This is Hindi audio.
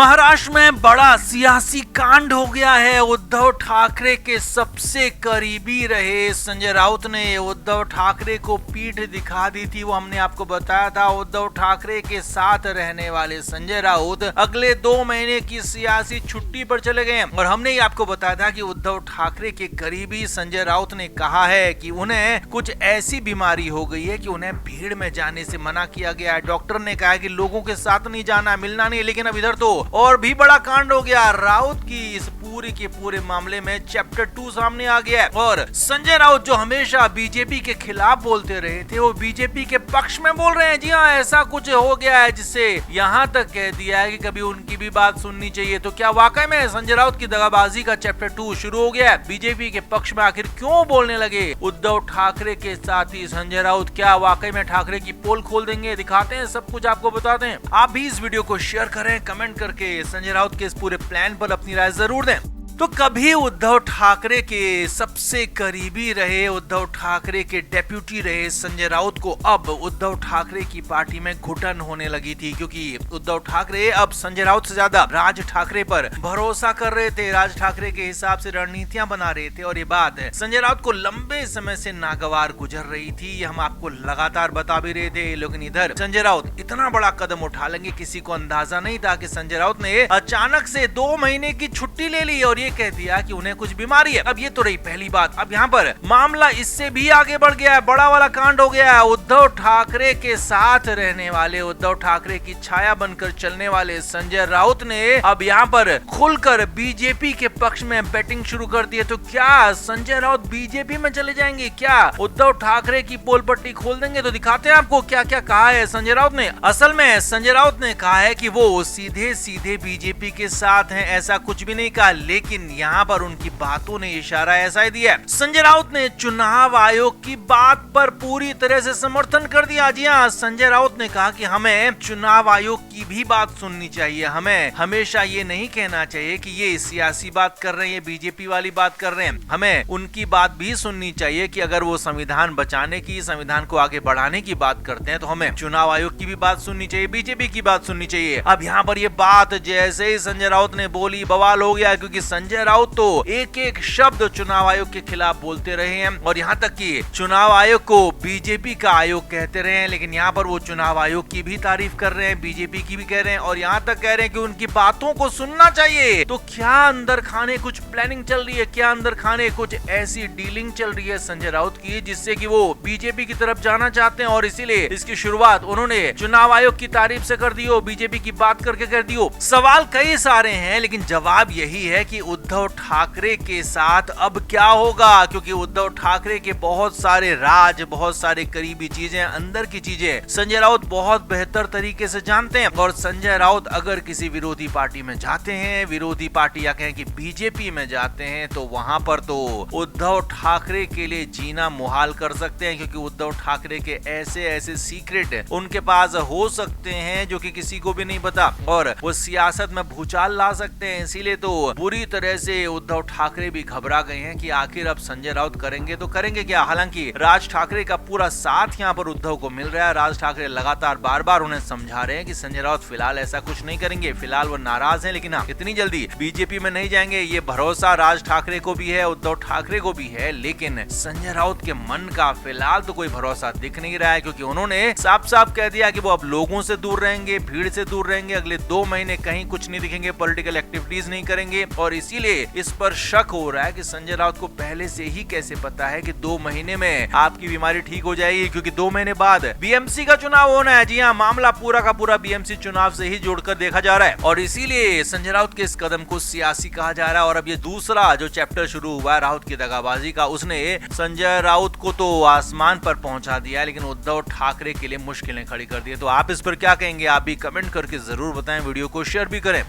महाराष्ट्र में बड़ा सियासी कांड हो गया है। उद्धव ठाकरे के सबसे करीबी रहे संजय राउत ने उद्धव ठाकरे को पीठ दिखा दी थी। वो हमने आपको बताया था। उद्धव ठाकरे के साथ रहने वाले संजय राउत अगले 2 महीने की सियासी छुट्टी पर चले गए और हमने ही आपको बताया था कि उद्धव ठाकरे के करीबी संजय राउत ने कहा है कि उन्हें कुछ ऐसी बीमारी हो गई है कि उन्हें भीड़ में जाने से मना किया गया है। डॉक्टर ने कहा है कि लोगों के साथ नहीं जाना, मिलना नहीं। लेकिन अब इधर तो और भी बड़ा कांड हो गया। राउत की इस पूरी के पूरे मामले में चैप्टर 2 सामने आ गया है और संजय राउत जो हमेशा बीजेपी के खिलाफ बोलते रहे थे वो बीजेपी के पक्ष में बोल रहे हैं। जी हाँ, ऐसा कुछ हो गया है जिससे यहाँ तक कह दिया है कि कभी उनकी भी बात सुननी चाहिए। तो क्या वाकई में संजय राउत की दगाबाजी का चैप्टर 2 शुरू हो गया है? बीजेपी के पक्ष में आखिर क्यों बोलने लगे उद्धव ठाकरे के साथ ही संजय राउत? क्या वाकई में ठाकरे की पोल खोल देंगे? दिखाते हैं, सब कुछ आपको बताते हैं। आप भी इस वीडियो को शेयर करें, कमेंट करके संजय राउत के इस पूरे प्लान पर अपनी राय जरूर दें। तो कभी उद्धव ठाकरे के सबसे करीबी रहे, उद्धव ठाकरे के डेप्यूटी रहे संजय राउत को अब उद्धव ठाकरे की पार्टी में घुटन होने लगी थी, क्योंकि उद्धव ठाकरे अब संजय राउत से ज्यादा राज ठाकरे पर भरोसा कर रहे थे, राज ठाकरे के हिसाब से रणनीतियां बना रहे थे। और ये बात संजय राउत को लंबे समय से नागवार गुजर रही थी। ये हम आपको लगातार बता भी रहे थे। लेकिन इधर संजय राउत इतना बड़ा कदम उठा लेंगे किसी को अंदाजा नहीं था कि संजय राउत ने अचानक से 2 महीने की छुट्टी ले ली और कह दिया कि उन्हें कुछ बीमारी है। अब ये तो रही पहली बात। अब यहाँ पर मामला इससे भी आगे बढ़ गया है, बड़ा वाला कांड हो गया है। उद्धव ठाकरे के साथ रहने वाले, उद्धव ठाकरे की छाया बनकर चलने वाले संजय राउत ने अब यहाँ पर खुलकर बीजेपी के पक्ष में बैटिंग शुरू कर दी है। तो क्या संजय राउत बीजेपी में चले जाएंगे? क्या उद्धव ठाकरे की पोल पट्टी खोल देंगे? तो दिखाते हैं आपको क्या क्या कहा है संजय राउत ने। असल में संजय राउत ने कहा है कि वो सीधे सीधे बीजेपी के साथ हैं, ऐसा कुछ भी नहीं कहा। लेकिन यहाँ पर उनकी बातों ने इशारा ऐसा ही दिया। संजय राउत ने चुनाव आयोग की बात पर पूरी तरह से समर्थन कर दिया। जी हाँ, संजय राउत ने कहा कि हमें चुनाव आयोग की भी बात सुननी चाहिए। हमें हमेशा ये नहीं कहना चाहिए कि ये सियासी बात कर रहे हैं, ये बीजेपी वाली बात कर रहे हैं। हमें उनकी बात भी सुननी चाहिए कि अगर वो संविधान बचाने की, संविधान को आगे बढ़ाने की बात करते हैं तो हमें चुनाव आयोग की भी बात सुननी चाहिए, बीजेपी की बात सुननी चाहिए। अब यहाँ पर ये बात जैसे ही संजय राउत ने बोली, बवाल हो गया, क्योंकि संजय राउत तो एक एक शब्द चुनाव आयोग के खिलाफ बोलते रहे हैं और यहाँ तक कि चुनाव आयोग को बीजेपी का आयोग कहते रहे हैं। लेकिन यहाँ पर वो चुनाव आयोग की भी तारीफ कर रहे हैं, बीजेपी की भी कह रहे हैं और यहाँ तक कह रहे हैं कि उनकी बातों को सुनना चाहिए। तो क्या अंदर खाने कुछ प्लानिंग चल रही है? क्या अंदर खाने कुछ ऐसी डीलिंग चल रही है संजय राउत की जिससे कि वो बीजेपी की तरफ जाना चाहते हैं और इसीलिए इसकी शुरुआत उन्होंने चुनाव आयोग की तारीफ से कर दी हो, बीजेपी की बात करके कर दी हो? सवाल कई सारे हैं लेकिन जवाब यही है कि उद्धव ठाकरे के साथ अब क्या होगा, क्योंकि उद्धव ठाकरे के बहुत सारे राज, बहुत सारे करीबी चीजें, अंदर की चीजें संजय राउत बहुत बेहतर तरीके से जानते हैं। और संजय राउत अगर किसी विरोधी पार्टी में जाते हैं, विरोधी पार्टी या कहें कि बीजेपी में जाते हैं, तो वहां पर तो उद्धव ठाकरे के लिए जीना मुहाल कर सकते हैं, क्योंकि उद्धव ठाकरे के ऐसे ऐसे सीक्रेट उनके पास हो सकते हैं जो कि किसी को भी नहीं पता और वो सियासत में भूचाल ला सकते हैं। इसीलिए तो बुरी तरह से उद्धव ठाकरे भी घबरा गए हैं कि आखिर अब संजय राउत करेंगे तो करेंगे क्या। हालांकि राज ठाकरे का पूरा साथ यहाँ पर उद्धव को मिल रहा है। राज ठाकरे लगातार बार बार उन्हें समझा रहे हैं कि संजय राउत फिलहाल ऐसा कुछ नहीं करेंगे, फिलहाल वो नाराज हैं, लेकिन हाँ, इतनी जल्दी बीजेपी में नहीं जाएंगे। ये भरोसा राज ठाकरे को भी है, उद्धव ठाकरे को भी है। लेकिन संजय राउत के मन का फिलहाल तो कोई भरोसा दिख नहीं रहा है, क्योंकि उन्होंने साफ साफ कह दिया कि वो अब लोगों से दूर रहेंगे, भीड़ से दूर रहेंगे। अगले 2 महीने कहीं कुछ नहीं दिखेंगे, पॉलिटिकल एक्टिविटीज नहीं करेंगे और इसीलिए इस पर शक हो रहा है कि संजय राउत को पहले से ही कैसे पता है कि 2 महीने में आपकी बीमारी ठीक हो जाएगी, क्योंकि 2 महीने बाद बीएमसी का चुनाव होना है। जी हाँ, मामला पूरा का पूरा बीएमसी चुनाव से ही जोड़कर देखा जा रहा है और इसीलिए संजय राउत के इस कदम को सियासी कहा जा रहा है। और अब ये दूसरा जो चैप्टर शुरू हुआ है राउत की दगाबाजी का, उसने संजय राउत को तो आसमान पर पहुंचा दिया, लेकिन उद्धव ठाकरे के लिए मुश्किलें खड़ी कर दी है। तो आप इस पर क्या कहेंगे? आप भी कमेंट करके जरूर बताएं, वीडियो को शेयर भी करें।